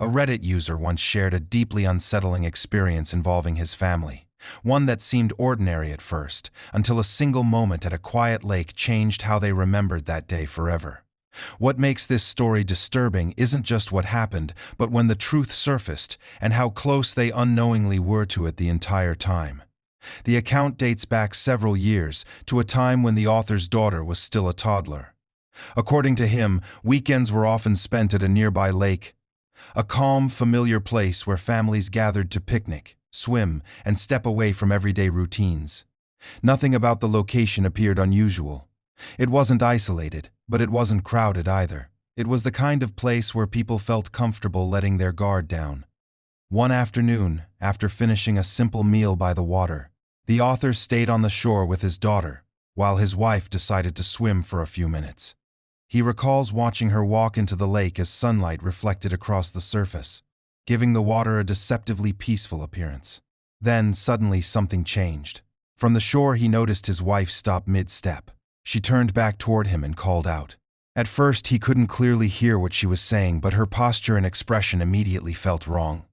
A Reddit user once shared a deeply unsettling experience involving his family, one that seemed ordinary at first, until a single moment at a quiet lake changed how they remembered that day forever. What makes this story disturbing isn't just what happened, but when the truth surfaced and how close they unknowingly were to it the entire time. The account dates back several years to a time when the author's daughter was still a toddler. According to him, weekends were often spent at a nearby lake, a calm, familiar place where families gathered to picnic, swim, and step away from everyday routines. Nothing about the location appeared unusual. It wasn't isolated, but it wasn't crowded either. It was the kind of place where people felt comfortable letting their guard down. One afternoon, after finishing a simple meal by the water, the author stayed on the shore with his daughter, while his wife decided to swim for a few minutes. He recalls watching her walk into the lake as sunlight reflected across the surface, giving the water a deceptively peaceful appearance. Then, suddenly, something changed. From the shore, he noticed his wife stop mid-step. She turned back toward him and called out. At first, he couldn't clearly hear what she was saying, but her posture and expression immediately felt wrong.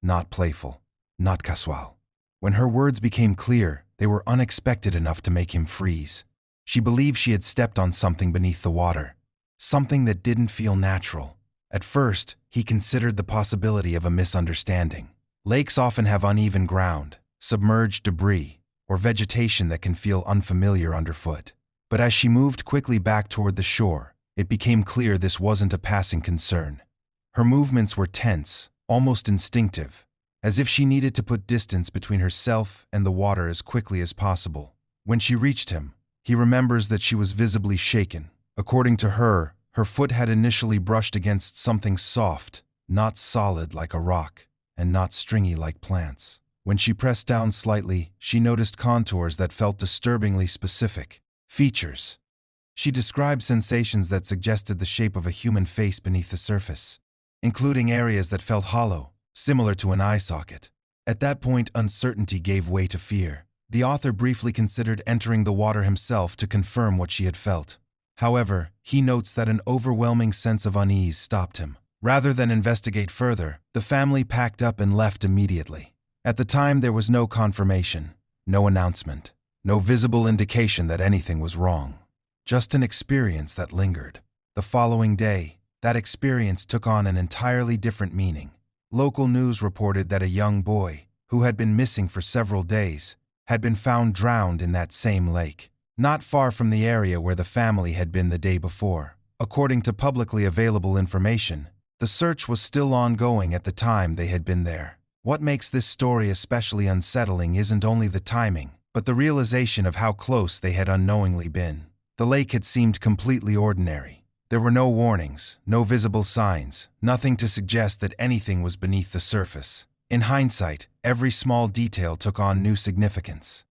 Not playful, not casual. When her words became clear, they were unexpected enough to make him freeze. She believed she had stepped on something beneath the water, something that didn't feel natural. At first, he considered the possibility of a misunderstanding. Lakes often have uneven ground, submerged debris, or vegetation that can feel unfamiliar underfoot. But as she moved quickly back toward the shore, it became clear this wasn't a passing concern. Her movements were tense, almost instinctive, as if she needed to put distance between herself and the water as quickly as possible. When she reached him, he remembers that she was visibly shaken. According to her, her foot had initially brushed against something soft, not solid like a rock, and not stringy like plants. When she pressed down slightly, she noticed contours that felt disturbingly specific. Features. She described sensations that suggested the shape of a human face beneath the surface, including areas that felt hollow, similar to an eye socket. At that point, uncertainty gave way to fear. The author briefly considered entering the water himself to confirm what she had felt. However, he notes that an overwhelming sense of unease stopped him. Rather than investigate further, the family packed up and left immediately. At the time, there was no confirmation, no announcement, no visible indication that anything was wrong. Just an experience that lingered. The following day, that experience took on an entirely different meaning. Local news reported that a young boy, who had been missing for several days, had been found drowned in that same lake, not far from the area where the family had been the day before. According to publicly available information, the search was still ongoing at the time they had been there. What makes this story especially unsettling isn't only the timing, but the realization of how close they had unknowingly been. The lake had seemed completely ordinary. There were no warnings, no visible signs, nothing to suggest that anything was beneath the surface. In hindsight, every small detail took on new significance.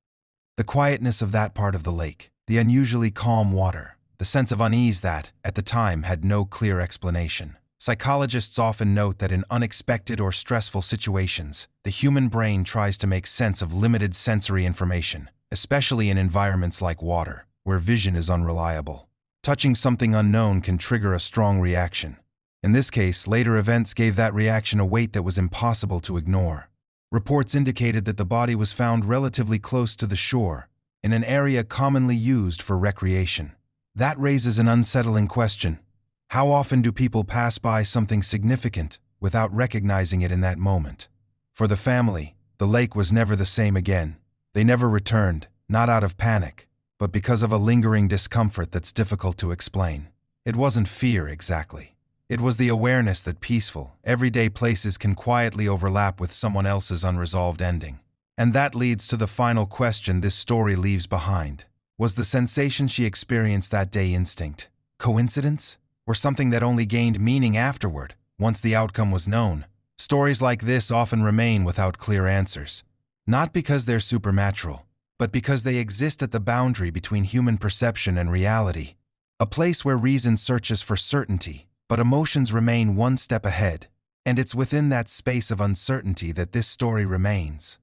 The quietness of that part of the lake, the unusually calm water, the sense of unease that, at the time, had no clear explanation. Psychologists often note that in unexpected or stressful situations, the human brain tries to make sense of limited sensory information, especially in environments like water, where vision is unreliable. Touching something unknown can trigger a strong reaction. In this case, later events gave that reaction a weight that was impossible to ignore. Reports indicated that the body was found relatively close to the shore, in an area commonly used for recreation. That raises an unsettling question. How often do people pass by something significant without recognizing it in that moment? For the family, the lake was never the same again. They never returned, not out of panic, but because of a lingering discomfort that's difficult to explain. It wasn't fear exactly. It was the awareness that peaceful, everyday places can quietly overlap with someone else's unresolved ending. And that leads to the final question this story leaves behind. Was the sensation she experienced that day instinct, coincidence, or something that only gained meaning afterward, once the outcome was known? Stories like this often remain without clear answers, not because they're supernatural, but because they exist at the boundary between human perception and reality, a place where reason searches for certainty, but emotions remain one step ahead, and it's within that space of uncertainty that this story remains.